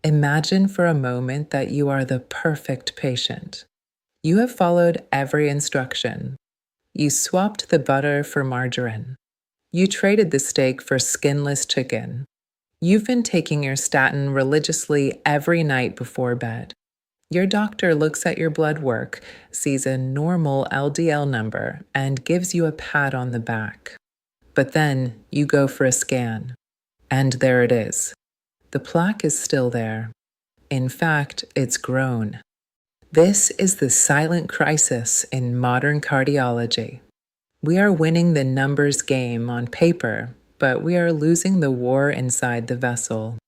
Imagine for a moment that you are the perfect patient. You have followed every instruction. You swapped the butter for margarine. You traded the steak for skinless chicken. You've been taking your statin religiously every night before bed. Your doctor looks at your blood work, sees a normal LDL number, and gives you a pat on the back. But then you go for a scan, and there it is. The plaque is still there. In fact, it's grown. This is the silent crisis in modern cardiology. We are winning the numbers game on paper, but we are losing the war inside the vessel.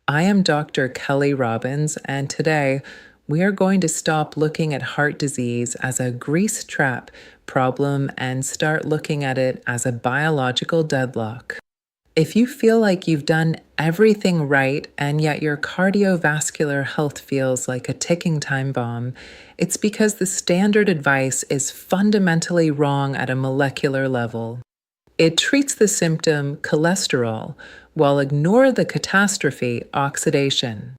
I am Dr. Kelly Robbins, and today we are going to stop looking at heart disease as a grease trap problem and start looking at it as a biological deadlock. If you feel like you've done everything right and yet your cardiovascular health feels like a ticking time bomb, it's because the standard advice is fundamentally wrong at a molecular level. It treats the symptom cholesterol while ignoring the catastrophe oxidation.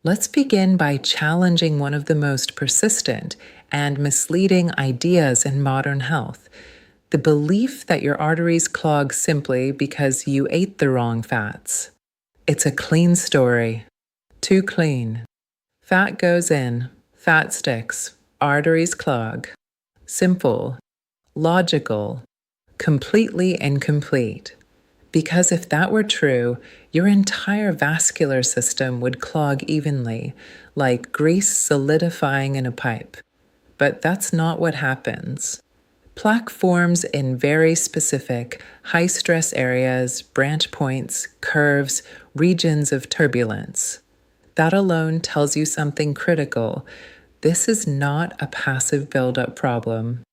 Let's begin by challenging one of the most persistent and misleading ideas in modern health: the belief that your arteries clog simply because you ate the wrong fats. It's a clean story. Too clean. Fat goes in, fat sticks, arteries clog. Simple, logical, completely incomplete. Because if that were true, your entire vascular system would clog evenly, like grease solidifying in a pipe. But that's not what happens. Plaque forms in very specific, high-stress areas, branch points, curves, regions of turbulence. That alone tells you something critical. This is not a passive buildup problem.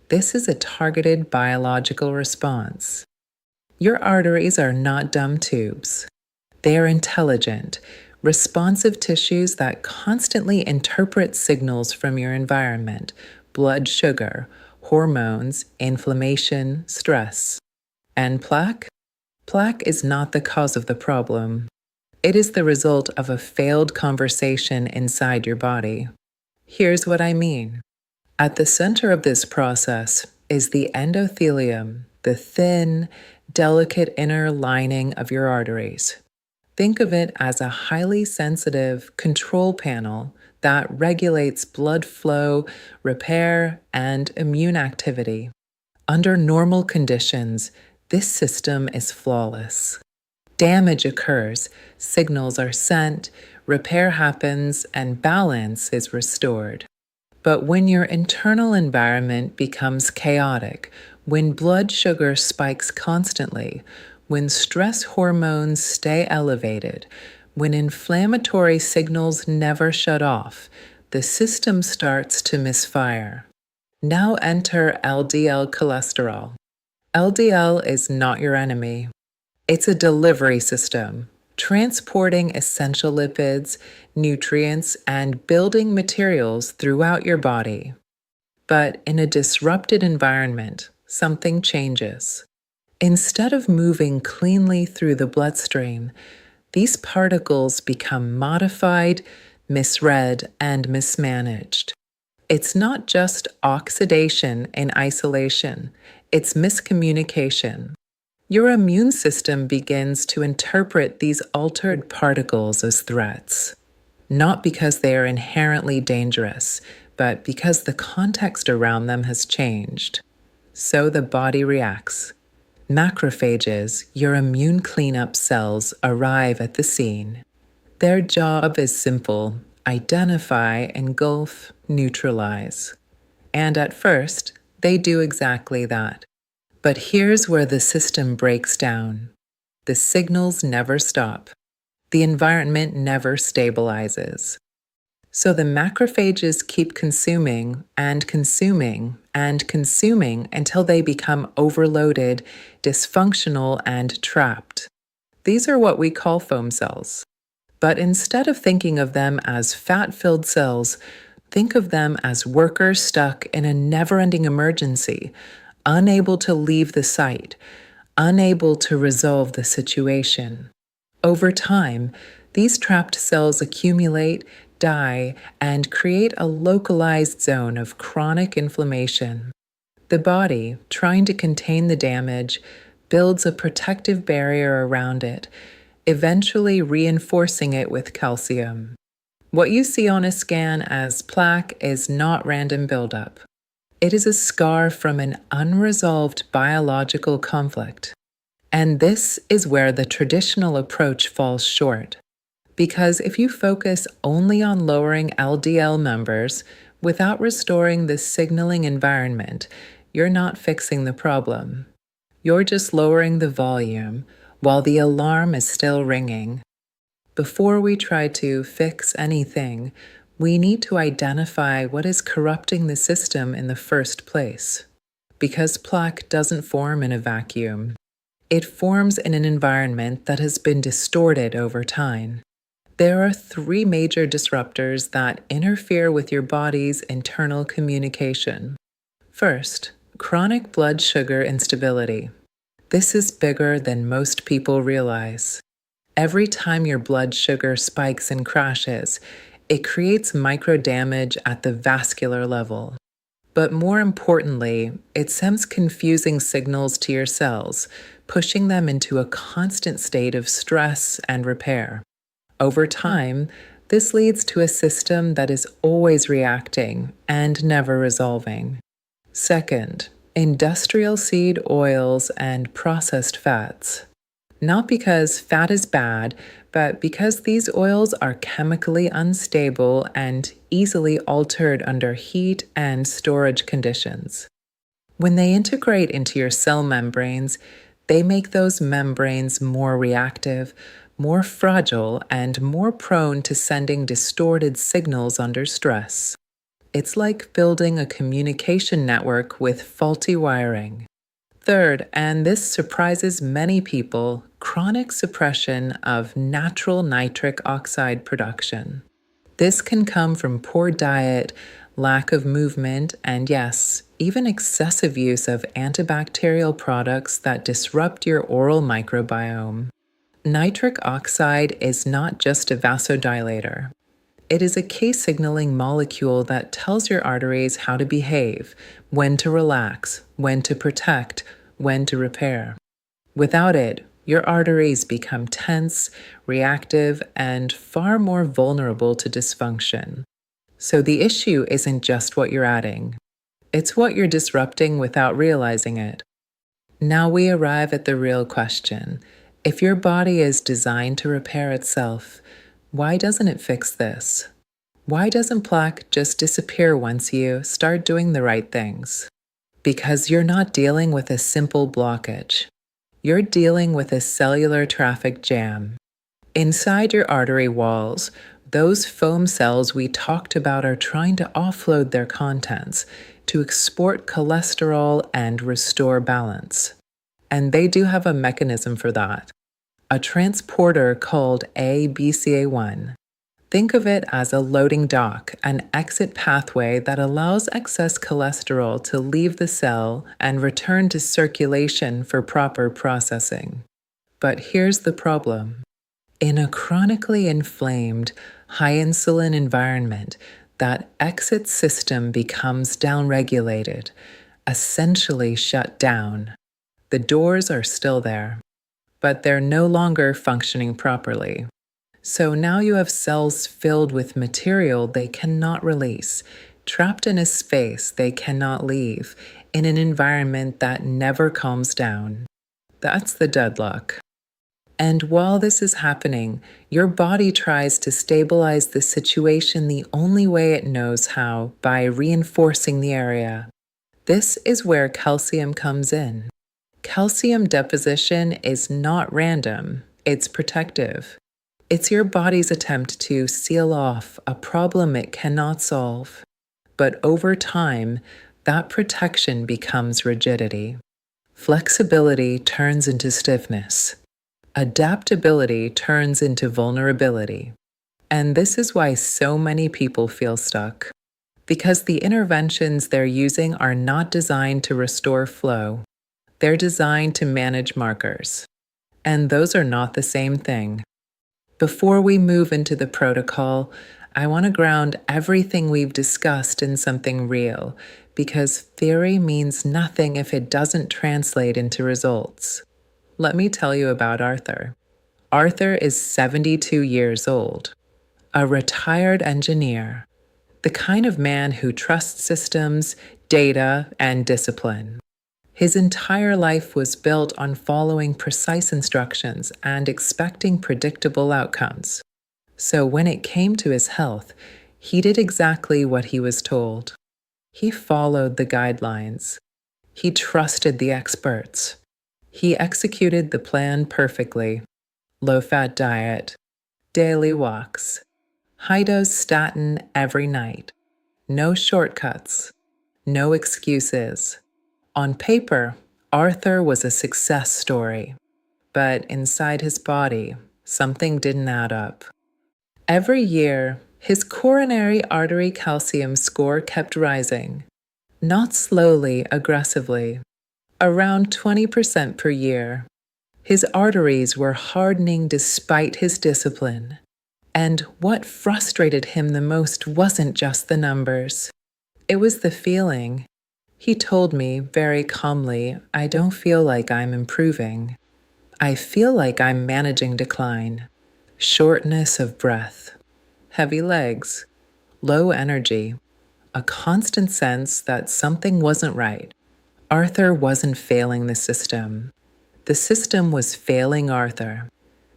This is a targeted biological response. Your arteries are not dumb tubes. They are intelligent, responsive tissues that constantly interpret signals from your environment: blood sugar, hormones, inflammation, stress. And plaque? Plaque is not the cause of the problem. It is the result of a failed conversation inside your body. Here's what I mean. At the center of this process is the endothelium, the thin, delicate inner lining of your arteries. Think of it as a highly sensitive control panel that regulates blood flow, repair, and immune activity. Under normal conditions, this system is flawless. Damage occurs, signals are sent, repair happens, and balance is restored. But when your internal environment becomes chaotic, when blood sugar spikes constantly, when stress hormones stay elevated, when inflammatory signals never shut off, the system starts to misfire. Now enter LDL cholesterol. LDL is not your enemy. It's a delivery system, transporting essential lipids, nutrients, and building materials throughout your body. But in a disrupted environment, something changes. Instead of moving cleanly through the bloodstream, these particles become modified, misread, and mismanaged. It's not just oxidation in isolation, it's miscommunication. Your immune system begins to interpret these altered particles as threats, not because they are inherently dangerous, but because the context around them has changed. So the body reacts. Macrophages, your immune cleanup cells, arrive at the scene. Their job is simple: identify, engulf, neutralize. And at first, they do exactly that. But here's where the system breaks down. The signals never stop. The environment never stabilizes. So the macrophages keep consuming and consuming and consuming until they become overloaded, dysfunctional, and trapped. These are what we call foam cells. But instead of thinking of them as fat-filled cells, think of them as workers stuck in a never-ending emergency, unable to leave the site, unable to resolve the situation. Over time, These trapped cells accumulate, die, and create a localized zone of chronic inflammation. The body, trying to contain the damage, builds a protective barrier around it, eventually reinforcing it with calcium. What you see on a scan as plaque is not random buildup. It is a scar from an unresolved biological conflict. And this is where the traditional approach falls short. Because if you focus only on lowering LDL numbers without restoring the signaling environment, you're not fixing the problem. You're just lowering the volume while the alarm is still ringing. Before we try to fix anything, we need to identify what is corrupting the system in the first place. Because plaque doesn't form in a vacuum. It forms in an environment that has been distorted over time. There are 3 major disruptors that interfere with your body's internal communication. First, chronic blood sugar instability. This is bigger than most people realize. Every time your blood sugar spikes and crashes, it creates micro damage at the vascular level. But more importantly, it sends confusing signals to your cells, pushing them into a constant state of stress and repair. Over time, this leads to a system that is always reacting and never resolving. Second, industrial seed oils and processed fats. Not because fat is bad, but because these oils are chemically unstable and easily altered under heat and storage conditions. When they integrate into your cell membranes, they make those membranes more reactive, more fragile, and more prone to sending distorted signals under stress. It's like building a communication network with faulty wiring. Third, and this surprises many people, chronic suppression of natural nitric oxide production. This can come from poor diet, lack of movement, and yes, even excessive use of antibacterial products that disrupt your oral microbiome. Nitric oxide is not just a vasodilator. It is a K-signaling molecule that tells your arteries how to behave, when to relax, when to protect, when to repair. Without it, your arteries become tense, reactive, and far more vulnerable to dysfunction. So the issue isn't just what you're adding. It's what you're disrupting without realizing it. Now we arrive at the real question. If your body is designed to repair itself, why doesn't it fix this? Why doesn't plaque just disappear once you start doing the right things? Because you're not dealing with a simple blockage. You're dealing with a cellular traffic jam. Inside your artery walls, those foam cells we talked about are trying to offload their contents to export cholesterol and restore balance. And they do have a mechanism for that. A transporter called ABCA1. Think of it as a loading dock, an exit pathway that allows excess cholesterol to leave the cell and return to circulation for proper processing. But here's the problem. In a chronically inflamed, high-insulin environment, that exit system becomes downregulated, essentially shut down. The doors are still there, but they're no longer functioning properly. So now you have cells filled with material they cannot release, trapped in a space they cannot leave, in an environment that never calms down. That's the deadlock. And while this is happening, your body tries to stabilize the situation the only way it knows how, by reinforcing the area. This is where calcium comes in. Calcium deposition is not random, it's protective. It's your body's attempt to seal off a problem it cannot solve. But over time, that protection becomes rigidity. Flexibility turns into stiffness. Adaptability turns into vulnerability. And this is why so many people feel stuck. Because the interventions they're using are not designed to restore flow. They're designed to manage markers. And those are not the same thing. Before we move into the protocol, I want to ground everything we've discussed in something real, because theory means nothing if it doesn't translate into results. Let me tell you about Arthur. Arthur is 72 years old, a retired engineer, the kind of man who trusts systems, data, and discipline. His entire life was built on following precise instructions and expecting predictable outcomes. So when it came to his health, he did exactly what he was told. He followed the guidelines. He trusted the experts. He executed the plan perfectly. Low-fat diet, daily walks, high-dose statin every night, no shortcuts, no excuses. On paper, Arthur was a success story, but inside his body, something didn't add up. Every year, his coronary artery calcium score kept rising, not slowly, aggressively, around 20% per year. His arteries were hardening despite his discipline. And what frustrated him the most wasn't just the numbers. It was the feeling. He told me very calmly, "I don't feel like I'm improving. I feel like I'm managing decline. Shortness of breath, heavy legs, low energy, a constant sense that something wasn't right." Arthur wasn't failing the system. The system was failing Arthur,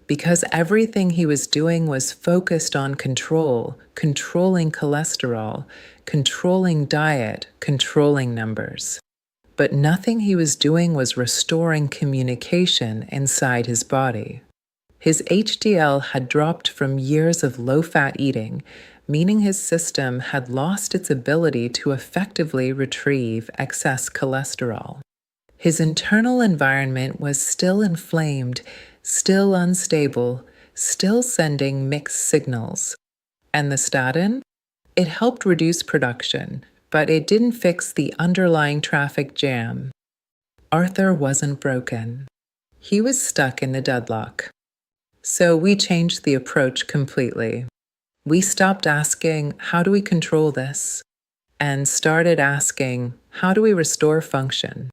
because everything he was doing was focused on control, controlling cholesterol, controlling diet, controlling numbers. But nothing he was doing was restoring communication inside his body. His HDL had dropped from years of low-fat eating, meaning his system had lost its ability to effectively retrieve excess cholesterol. His internal environment was still inflamed, still unstable, still sending mixed signals. And the statin? It helped reduce production, but it didn't fix the underlying traffic jam. Arthur wasn't broken. He was stuck in the deadlock. So we changed the approach completely. We stopped asking, "How do we control this?" and started asking, "How do we restore function?"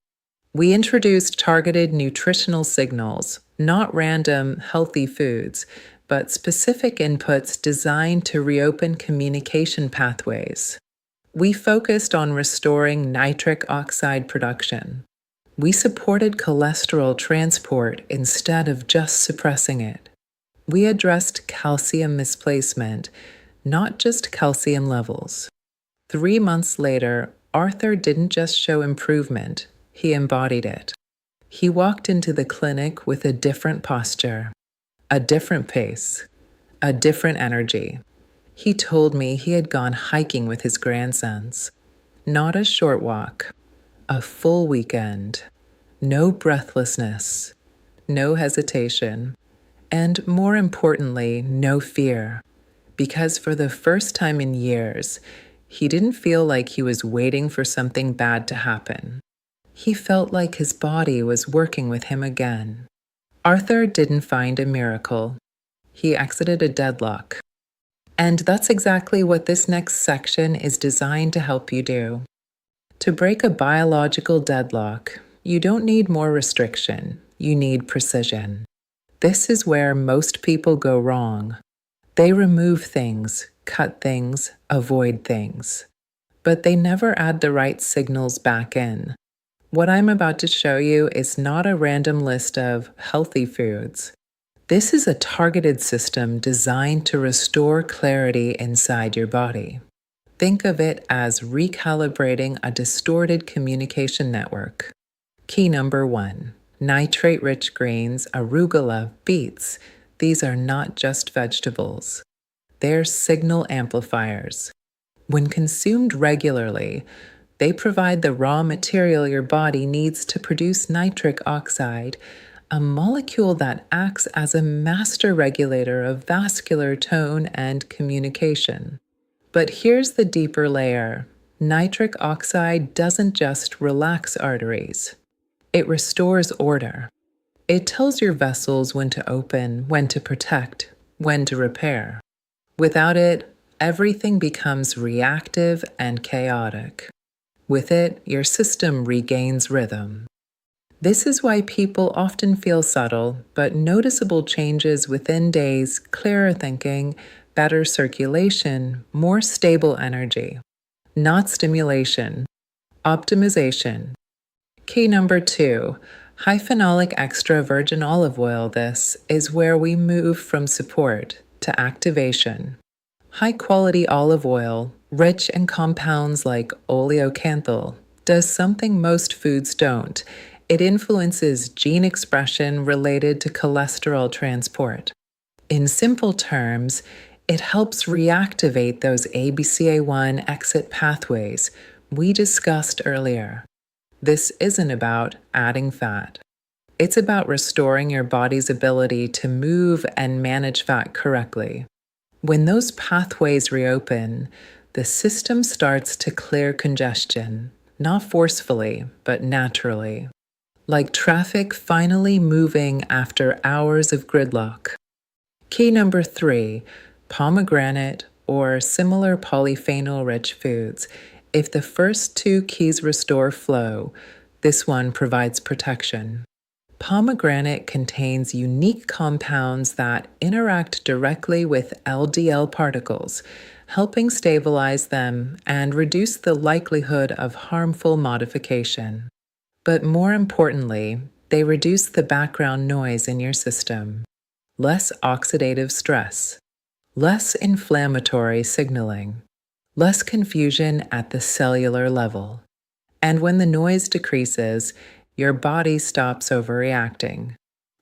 We introduced targeted nutritional signals, not random healthy foods, but specific inputs designed to reopen communication pathways. We focused on restoring nitric oxide production. We supported cholesterol transport instead of just suppressing it. We addressed calcium misplacement, not just calcium levels. 3 months later, Arthur didn't just show improvement. He embodied it. He walked into the clinic with a different posture, a different pace, a different energy. He told me he had gone hiking with his grandsons. Not a short walk, a full weekend. No breathlessness, no hesitation, and more importantly, no fear. Because for the first time in years, he didn't feel like he was waiting for something bad to happen. He felt like his body was working with him again. Arthur didn't find a miracle. He exited a deadlock. And that's exactly what this next section is designed to help you do. To break a biological deadlock, you don't need more restriction. You need precision. This is where most people go wrong. They remove things, cut things, avoid things. But they never add the right signals back in. What I'm about to show you is not a random list of healthy foods. This is a targeted system designed to restore clarity inside your body. Think of it as recalibrating a distorted communication network. Key number 1, nitrate-rich greens, arugula, beets. These are not just vegetables. They're signal amplifiers. When consumed regularly, they provide the raw material your body needs to produce nitric oxide, a molecule that acts as a master regulator of vascular tone and communication. But here's the deeper layer. Nitric oxide doesn't just relax arteries. It restores order. It tells your vessels when to open, when to protect, when to repair. Without it, everything becomes reactive and chaotic. With it, your system regains rhythm. This is why people often feel subtle but noticeable changes within days, clearer thinking, better circulation, more stable energy. Not stimulation, optimization. Key number 2, high phenolic extra virgin olive oil. This is where we move from support to activation. High quality olive oil, rich in compounds like oleocanthal, does something most foods don't. It influences gene expression related to cholesterol transport. In simple terms, it helps reactivate those ABCA1 exit pathways we discussed earlier. This isn't about adding fat. It's about restoring your body's ability to move and manage fat correctly. When those pathways reopen, the system starts to clear congestion, not forcefully, but naturally. Like traffic finally moving after hours of gridlock. Key number 3, pomegranate or similar polyphenol-rich foods. If the first 2 keys restore flow, this one provides protection. Pomegranate contains unique compounds that interact directly with LDL particles, helping stabilize them and reduce the likelihood of harmful modification. But more importantly, they reduce the background noise in your system. Less oxidative stress, less inflammatory signaling, less confusion at the cellular level. And when the noise decreases, your body stops overreacting,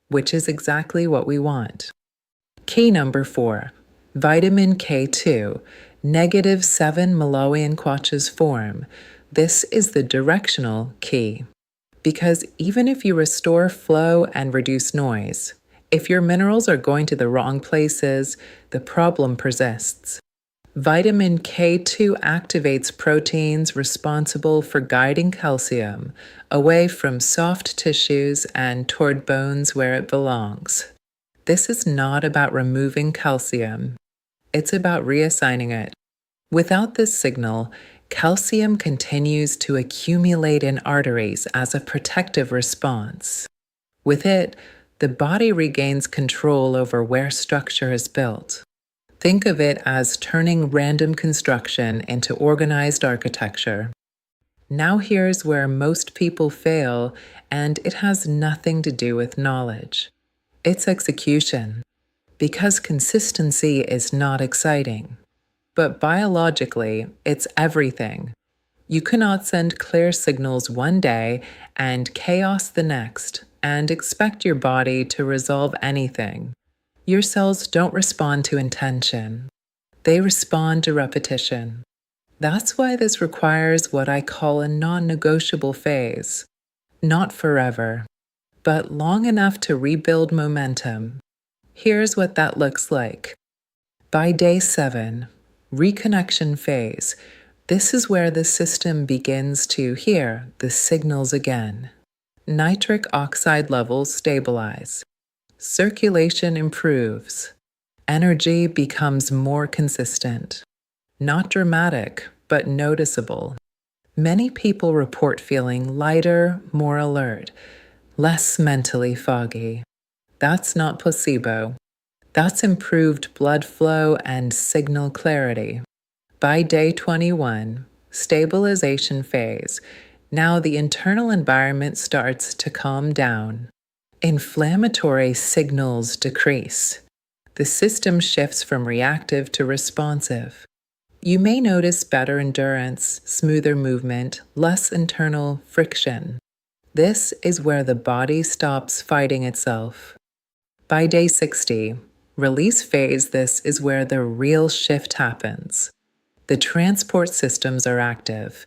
which is exactly what we want. Key number 4, vitamin K2, negative 7 Malawian-Quatch's form. This is the directional key. Because even if you restore flow and reduce noise, if your minerals are going to the wrong places, the problem persists. Vitamin K2 activates proteins responsible for guiding calcium away from soft tissues and toward bones where it belongs. This is not about removing calcium. It's about reassigning it. Without this signal, calcium continues to accumulate in arteries as a protective response. With it, the body regains control over where structure is built. Think of it as turning random construction into organized architecture. Now here's where most people fail, and it has nothing to do with knowledge. It's execution. Because consistency is not exciting. But biologically, it's everything. You cannot send clear signals one day and chaos the next, and expect your body to resolve anything. Your cells don't respond to intention. They respond to repetition. That's why this requires what I call a non-negotiable phase. Not forever, but long enough to rebuild momentum. Here's what that looks like. By day 7, reconnection phase. This is where the system begins to hear the signals again. Nitric oxide levels stabilize. Circulation improves. Energy becomes more consistent. Not dramatic, but noticeable. Many people report feeling lighter, more alert, less mentally foggy. That's not placebo. That's improved blood flow and signal clarity. By day 21, stabilization phase. Now the internal environment starts to calm down. Inflammatory signals decrease. The system shifts from reactive to responsive. You may notice better endurance, smoother movement, less internal friction. This is where the body stops fighting itself. By day 60, release phase. This is where the real shift happens. The transport systems are active.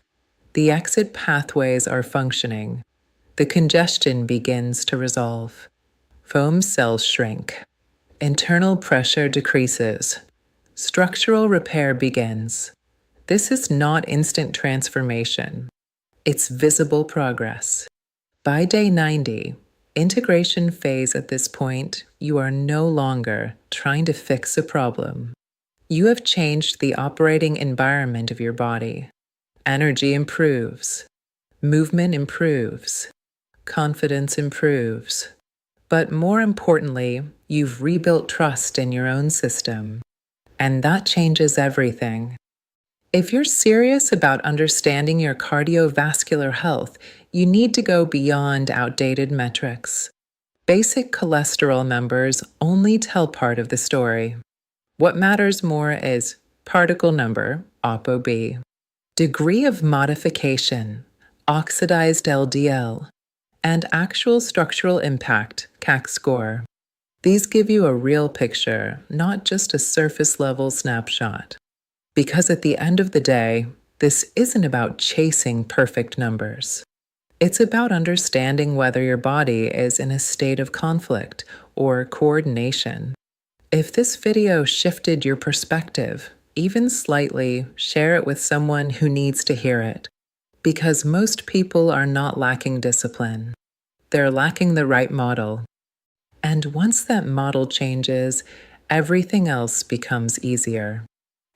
The exit pathways are functioning. The congestion begins to resolve. Foam cells shrink. Internal pressure decreases. Structural repair begins. This is not instant transformation. It's visible progress. By day 90, Integration phase at this point, you are no longer trying to fix a problem. You have changed the operating environment of your body. Energy improves, movement improves, confidence improves. But more importantly, you've rebuilt trust in your own system. And that changes everything. If you're serious about understanding your cardiovascular health, you need to go beyond outdated metrics. Basic cholesterol numbers only tell part of the story. What matters more is particle number, ApoB, degree of modification, oxidized LDL, and actual structural impact, CAC score. These give you a real picture, not just a surface-level snapshot. Because at the end of the day, this isn't about chasing perfect numbers. It's about understanding whether your body is in a state of conflict or coordination. If this video shifted your perspective, even slightly, share it with someone who needs to hear it. Because most people are not lacking discipline. They're lacking the right model. And once that model changes, everything else becomes easier.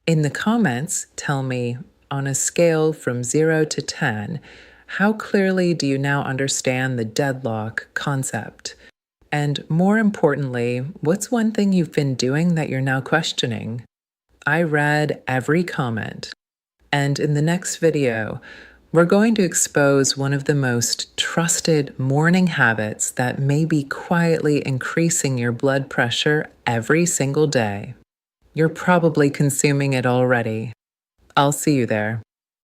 In the comments, tell me, on a scale from 0 to 10, how clearly do you now understand the deadlock concept? And more importantly, what's one thing you've been doing that you're now questioning? I read every comment. And in the next video, we're going to expose one of the most trusted morning habits that may be quietly increasing your blood pressure every single day. You're probably consuming it already. I'll see you there.